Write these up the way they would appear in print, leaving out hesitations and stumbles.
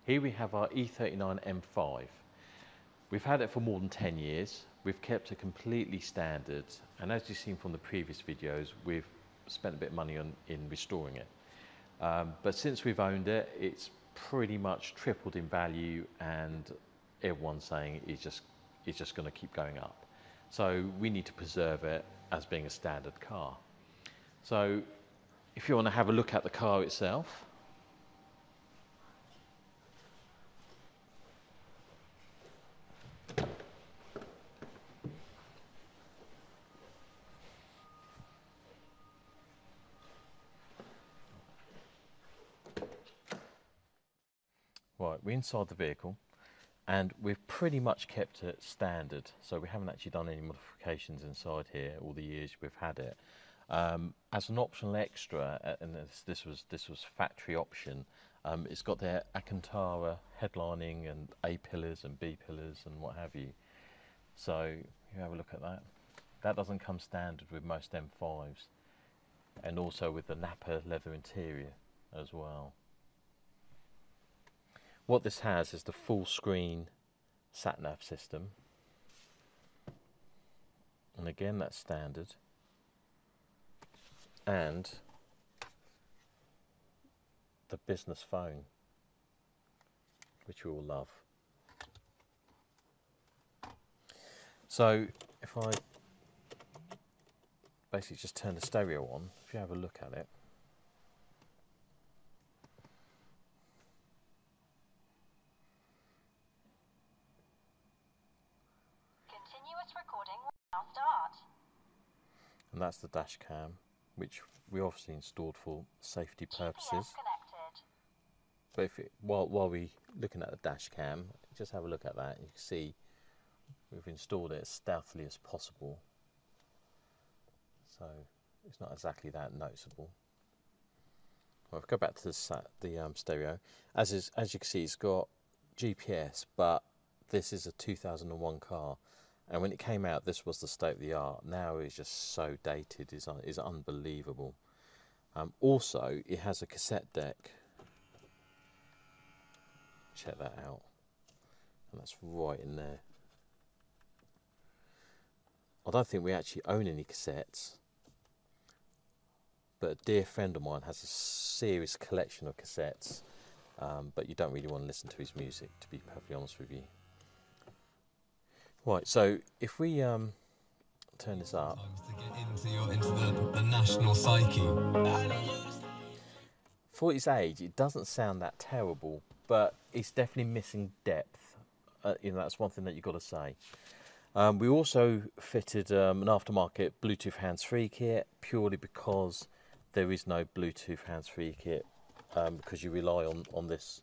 Here we have our E39 M5. We've had it for more than 10 years. We've kept it completely standard, and as you've seen from the previous videos, we've spent a bit of money in restoring it. But since we've owned it, it's pretty much tripled in value, and everyone's saying it's just going to keep going up. So we need to preserve it as being a standard car. So if you want to have a look at the car itself, right, we're inside the vehicle, and we've pretty much kept it standard. So we haven't actually done any modifications inside here all the years we've had it. As an optional extra, and this was factory option, it's got their Alcantara headlining and A pillars and B pillars and what have you. So you have a look at that. That doesn't come standard with most M5s, and also with the Napa leather interior as well. What this has is the full screen sat-nav system, and again that's standard, and the business phone, which we all love. So if I basically just turn the stereo on, if you have a look at it, recording will now start. And that's the dash cam, which we obviously installed for safety purposes. But if while we're looking at the dash cam, just have a look at that. You can see we've installed it as stealthily as possible, so it's not exactly that noticeable. Well, if we go back to the stereo, as you can see, it's got GPS, but this is a 2001 car. And when it came out, this was the state of the art. Now it's just so dated, it's unbelievable. Also, it has a cassette deck. Check that out. And that's right in there. I don't think we actually own any cassettes, but a dear friend of mine has a serious collection of cassettes, but you don't really want to listen to his music, to be perfectly honest with you. Right, so if we turn this up, to get into the national psyche. For its age, it doesn't sound that terrible, but it's definitely missing depth. You know, that's one thing that you've got to say. We also fitted an aftermarket Bluetooth hands-free kit, purely because there is no Bluetooth hands-free kit, because you rely on this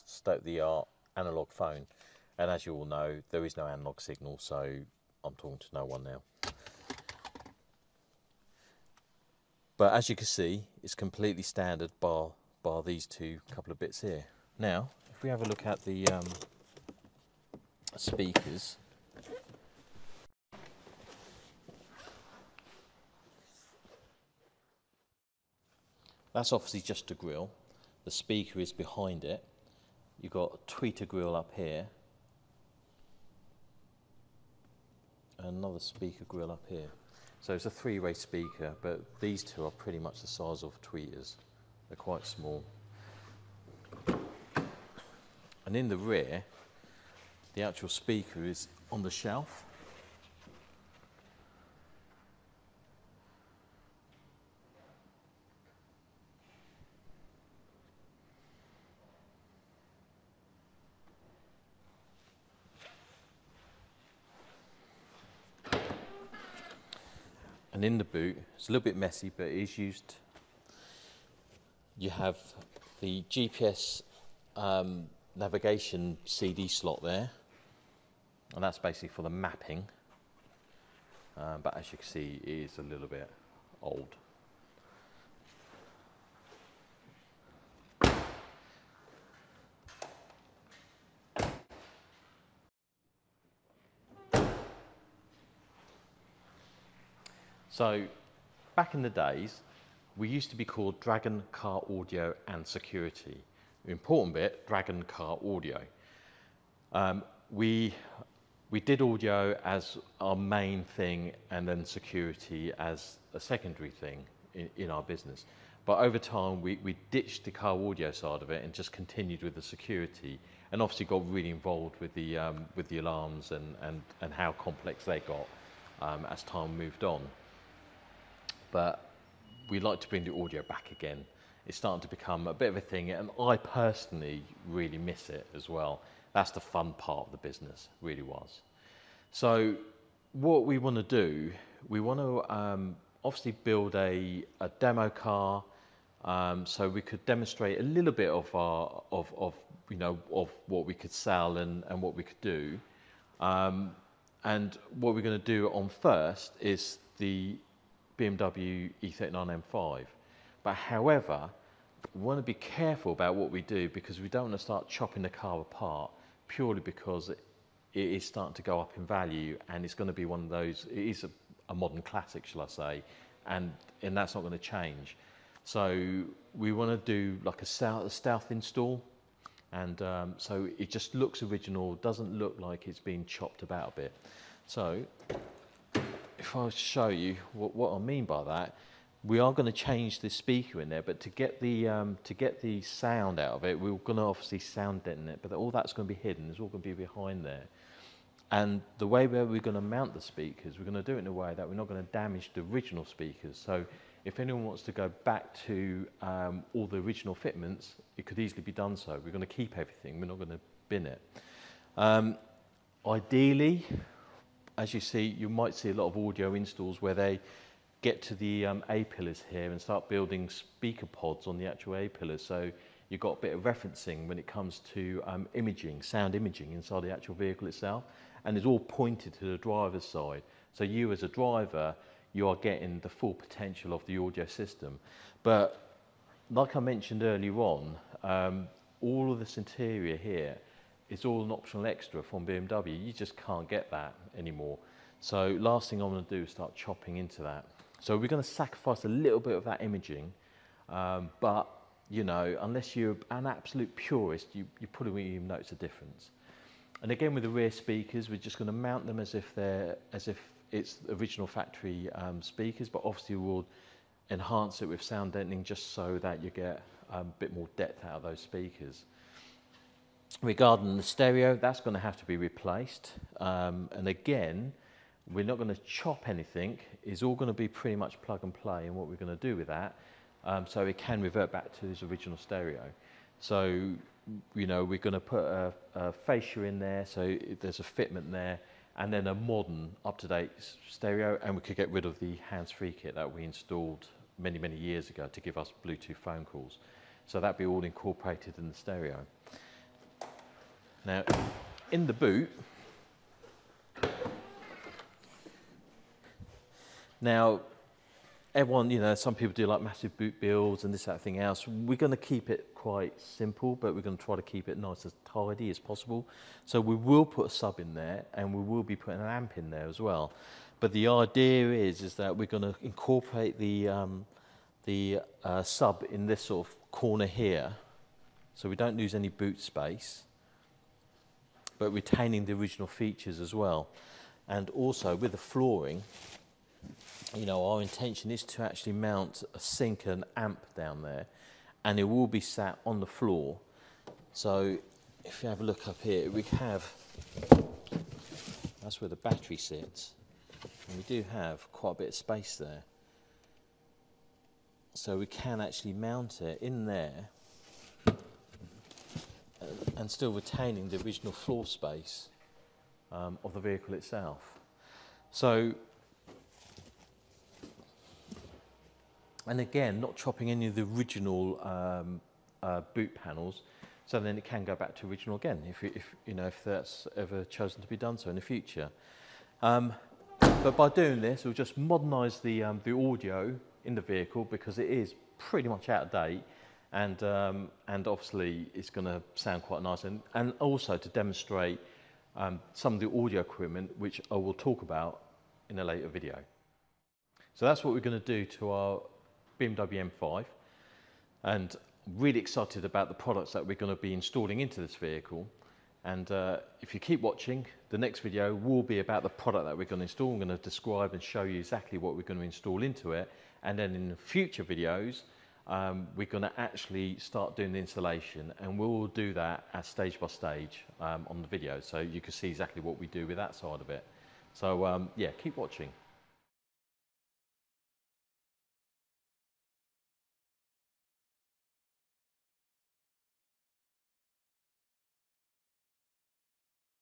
state-of-the-art analog phone. And as you all know, there is no analog signal, so I'm talking to no one now. But as you can see, it's completely standard bar these two couple of bits here. Now, if we have a look at the speakers, that's obviously just a grille. The speaker is behind it. You've got a tweeter grille up here, another speaker grille up here. So it's a three-way speaker, but these two are pretty much the size of tweeters. They're quite small. And in the rear, the actual speaker is on the shelf. And in the boot, it's a little bit messy, but it is used. You have the GPS navigation CD slot there, and that's basically for the mapping. But as you can see, it is a little bit old. So, back in the days, we used to be called Dragon Car Audio and Security. important bit, Dragon car audio. We did audio as our main thing and then security as a secondary thing in our business. But over time, we ditched the car audio side of it and just continued with the security, and obviously got really involved with the alarms and how complex they got as time moved on. But we like to bring the audio back again. It's starting to become a bit of a thing, and I personally really miss it as well. That's the fun part of the business, really was. So what we want to do, we want to obviously build a demo car, so we could demonstrate a little bit of what we could sell and what we could do. And what we're going to do on first is the BMW E39 M5. But however, we want to be careful about what we do, because we don't want to start chopping the car apart, purely because it is starting to go up in value, and it's going to be one of those, it is a modern classic, shall I say, and that's not going to change. So we want to do like a stealth install, and so it just looks original, doesn't look like it's been chopped about a bit. So if I show you what I mean by that, we are going to change the speaker in there, but to get the sound out of it, we're going to obviously sound deaden it, but all that's going to be hidden. It's all going to be behind there. And the way where we're going to mount the speakers, we're going to do it in a way that we're not going to damage the original speakers. So if anyone wants to go back to all the original fitments, it could easily be done so. We're going to keep everything. We're not going to bin it. Ideally, as you see, you might see a lot of audio installs where they get to the A-pillars here and start building speaker pods on the actual A-pillars. So you've got a bit of referencing when it comes to imaging, sound imaging inside the actual vehicle itself. And it's all pointed to the driver's side. So you as a driver, you are getting the full potential of the audio system. But like I mentioned earlier on, all of this interior here is all an optional extra from BMW. You just can't get that anymore. So last thing I'm going to do is start chopping into that. So we're going to sacrifice a little bit of that imaging, but you know, unless you're an absolute purist, you probably won't even notice a difference. And again, with the rear speakers, we're just going to mount them as if it's original factory speakers, but obviously we'll enhance it with sound deadening just so that you get a bit more depth out of those speakers. Regarding the stereo, that's going to have to be replaced. And again, we're not going to chop anything. It's all going to be pretty much plug and play in what we're going to do with that. So it can revert back to this original stereo. So, you know, we're going to put a fascia in there, so there's a fitment there, and then a modern, up-to-date stereo, and we could get rid of the hands-free kit that we installed many, many years ago to give us Bluetooth phone calls. So that'd be all incorporated in the stereo. Now, in the boot, now, everyone, you know, some people do like massive boot builds and this, that, thing else. We're going to keep it quite simple, but we're going to try to keep it nice as tidy as possible. So we will put a sub in there, and we will be putting an amp in there as well. But the idea is that we're going to incorporate the sub in this sort of corner here, so we don't lose any boot space, but retaining the original features as well. And also with the flooring, you know, our intention is to actually mount a sink and amp down there, and it will be sat on the floor. So if you have a look up here, we have, that's where the battery sits, and we do have quite a bit of space there. So we can actually mount it in there and still retaining the original floor space of the vehicle itself. So, and again, not chopping any of the original boot panels, so then it can go back to original again, if that's ever chosen to be done so in the future. But by doing this, we'll just modernise the audio in the vehicle, because it is pretty much out of date, and obviously it's going to sound quite nice, and also to demonstrate some of the audio equipment, which I will talk about in a later video. So that's what we're going to do to our BMW M5, and really excited about the products that we're going to be installing into this vehicle. And if you keep watching, the next video will be about the product that we're going to install. I'm going to describe and show you exactly what we're going to install into it. And then in the future videos, we're going to actually start doing the installation, and we'll do that as stage by stage on the video. So you can see exactly what we do with that side of it. So yeah, keep watching.